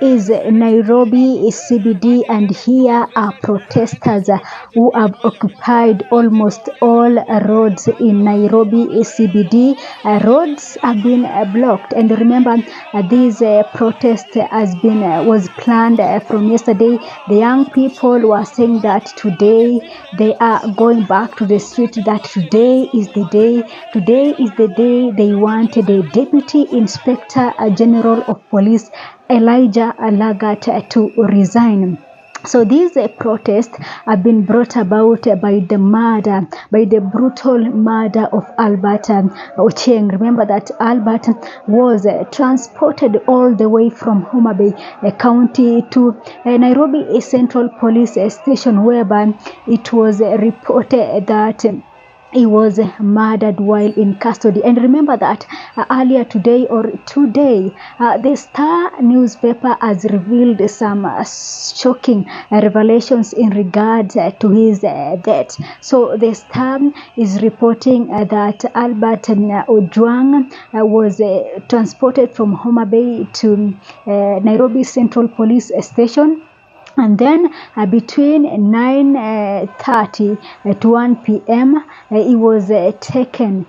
is Nairobi CBD, and here are protesters who have occupied almost all roads in Nairobi CBD. Roads have been blocked, and remember, this protest was planned from yesterday. The young people were saying that today they are going back to the street, that today is the day. Today is the day they want the Deputy Inspector General of Police, Elijah Lagat, to resign. So these protests have been brought about by the brutal murder of Albert Ojwang. Remember that Albert was transported all the way from Homa Bay County to Nairobi Central Police Station, whereby it was reported that he was murdered while in custody. And remember that earlier today, the Star newspaper has revealed some shocking revelations in regards to his death. So the Star is reporting that Albert Ojwang was transported from Homa Bay to Nairobi Central Police Station. And then between 9:30 to 1 p.m., he was taken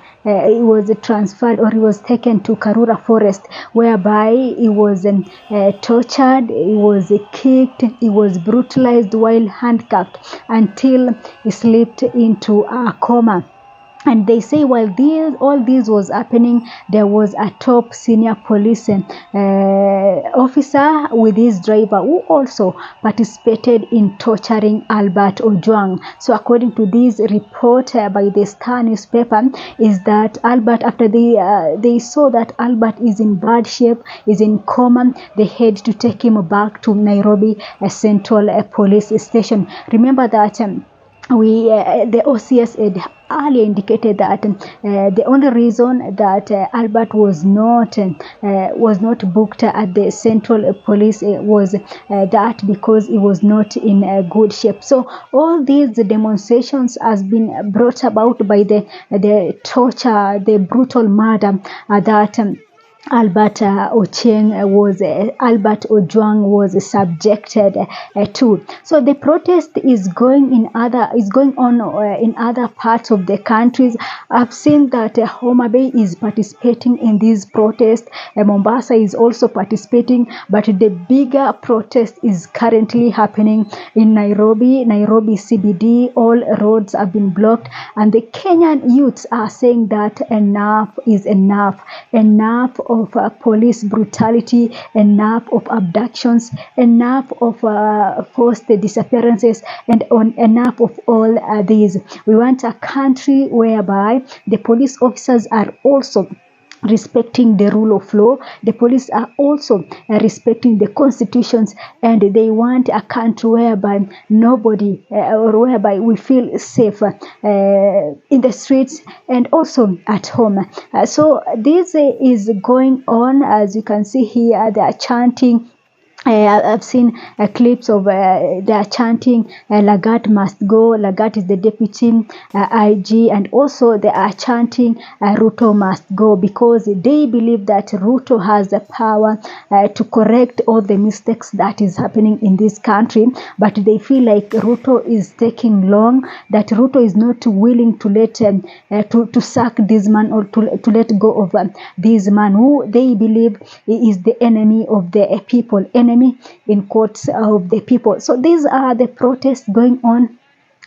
to Karura Forest, whereby he was tortured, he was kicked, he was brutalized while handcuffed until he slipped into a coma. And they say while all this was happening, there was a top senior police officer with his driver who also participated in torturing Albert Ojwang. So according to this report by the Star newspaper, is that Albert, after they saw that Albert is in bad shape, is in coma, they had to take him back to Nairobi Central Police Station. Remember that the OCS had earlier indicated that the only reason that Albert was not booked at the Central Police was that because he was not in good shape. So all these demonstrations has been brought about by the torture, the brutal murder that Albert Ojwang was subjected to. So the protest is going on in other parts of the countries. I've seen that Homa Bay is participating in this protest. Mombasa is also participating, but the bigger protest is currently happening in Nairobi CBD. All roads have been blocked, and the Kenyan youths are saying that enough is enough. Enough of police brutality, enough of abductions, enough of forced disappearances, and enough of all these. We want a country whereby the police officers are also respecting the rule of law. The police are also respecting the constitutions, and they want a country whereby nobody or whereby we feel safe in the streets and also at home. So this is going on. As you can see here, they are chanting. I've seen clips of they are chanting Lagat must go. Lagat is the deputy IG, and also they are chanting Ruto must go, because they believe that Ruto has the power to correct all the mistakes that is happening in this country, but they feel like Ruto is taking long, that Ruto is not willing to let to sack this man, or to let go of this man who they believe is the enemy of the people, enemy in quotes of the people. So these are the protests going on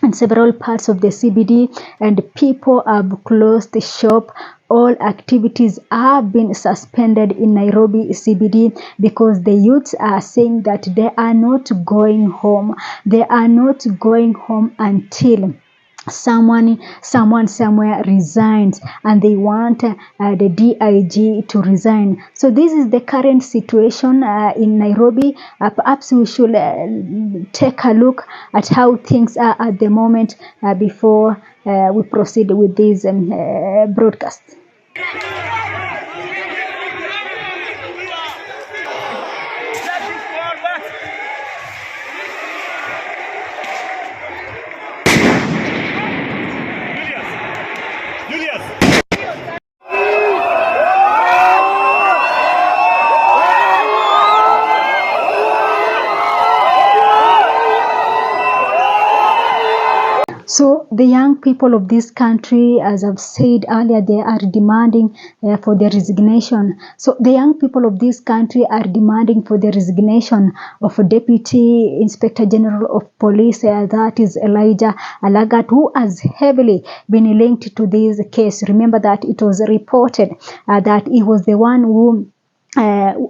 in several parts of the CBD, and people have closed the shop. All activities have been suspended in Nairobi CBD because the youths are saying that they are not going home. They are not going home until someone somewhere resigns, and they want the DIG to resign. So this is the current situation in Nairobi. Perhaps we should take a look at how things are at the moment before we proceed with this broadcast. So the young people of this country, as I've said earlier, they are demanding for the resignation. So the young people of this country are demanding for the resignation of Deputy Inspector General of Police, that is Elijah Alagat, who has heavily been linked to this case. Remember that it was reported that he was the one who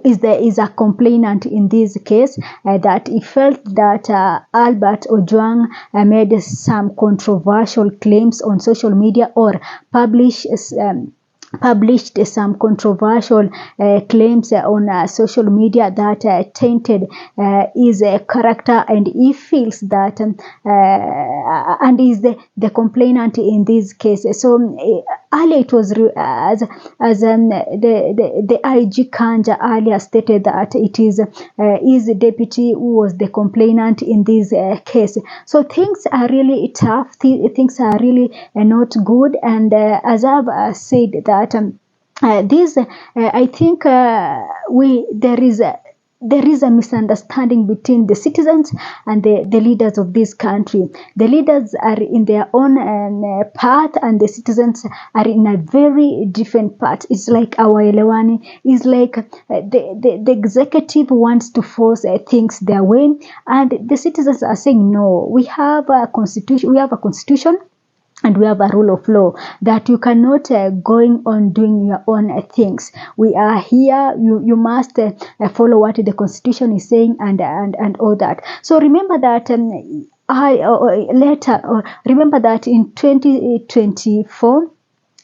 is a complainant in this case, that he felt that Albert Ojwang made some controversial claims on social media, or published some controversial claims on social media that tainted his character, and he feels that and is the complainant in this case. So earlier it was as the IG Kanja earlier stated that it is his deputy who was the complainant in this case. So things are really tough. Things are really not good, and as I've said that I think there is a misunderstanding between the citizens and the leaders of this country. The leaders are in their own path, and the citizens are in a very different path. It's like our elewani. It's like the executive wants to force things their way, and the citizens are saying no. We have a constitution. And we have a rule of law that you cannot going on doing your own things. We are here. You must follow what the constitution is saying, and all that. So remember that remember that in 2024.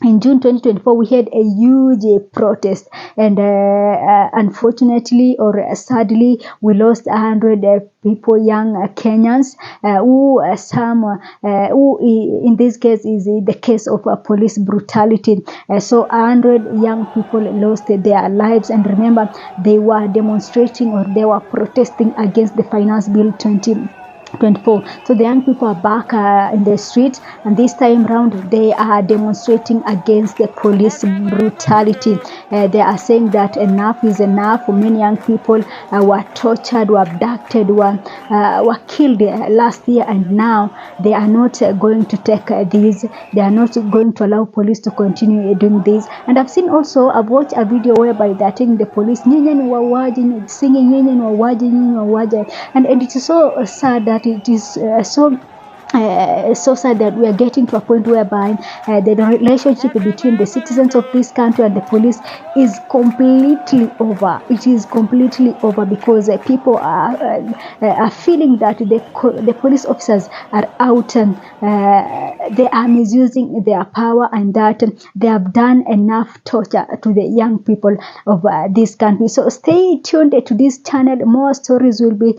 In June 2024, we had a huge protest, and unfortunately or sadly, we lost 100 people, young Kenyans, who in this case is the case of police brutality. So 100 young people lost their lives, and remember, they were demonstrating, or they were protesting against the Finance Bill 2024. So the young people are back in the streets, and this time round they are demonstrating against the police brutality. They are saying that enough is enough. Many young people were tortured, were abducted, were killed last year, and now they are not going to take this. They are not going to allow police to continue doing this. And I've watched a video whereby they're telling the police, singing and it is so sad that it is so sad that we are getting to a point whereby the relationship between the citizens of this country and the police is completely over. It is completely over because people are feeling that the police officers are out and they are misusing their power, and that they have done enough torture to the young people of this country. So stay tuned to this channel. More stories will be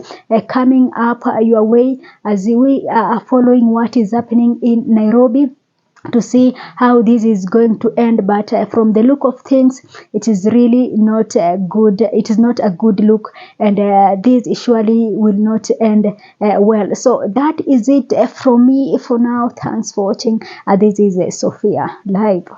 coming up your way as we are following what is happening in Nairobi, to see how this is going to end. But from the look of things, it is really not good. It is not a good look, and this surely will not end well. So that is it from me for now. Thanks for watching. This is Sophia Live.